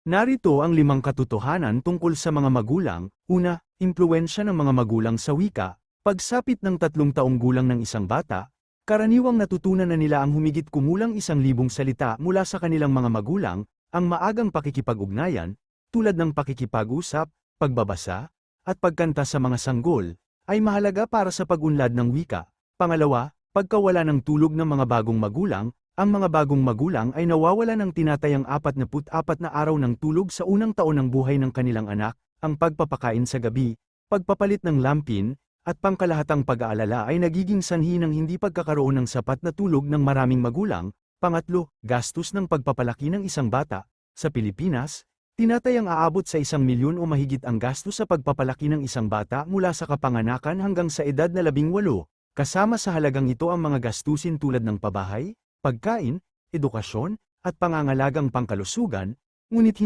Narito ang 5 katotohanan tungkol sa mga magulang. Una, impluwensya ng mga magulang sa wika. Pagsapit ng 3 taong gulang ng isang bata, karaniwang natutunan na nila ang humigit kumulang 1,000 salita mula sa kanilang mga magulang. Ang maagang pakikipag-ugnayan, tulad ng pakikipag-usap, pagbabasa, at pagkanta sa mga sanggol, ay mahalaga para sa pag-unlad ng wika. Pangalawa, pagkawala ng tulog ng mga bagong magulang. Ang mga bagong magulang ay nawawala ng tinatayang 44 na araw ng tulog sa unang taon ng buhay ng kanilang anak. Ang pagpapakain sa gabi, pagpapalit ng lampin, at pangkalahatang pag-aalala ay nagiging sanhi ng hindi pagkakaroon ng sapat na tulog ng maraming magulang. Pangatlo, gastos ng pagpapalaki ng isang bata. Sa Pilipinas, tinatayang aabot sa 1,000,000 o mahigit ang gastos sa pagpapalaki ng isang bata mula sa kapanganakan hanggang sa edad na 18. Kasama sa halagang ito ang mga gastusin tulad ng pabahay, pagkain, edukasyon, at pangangalagang pangkalusugan, ngunit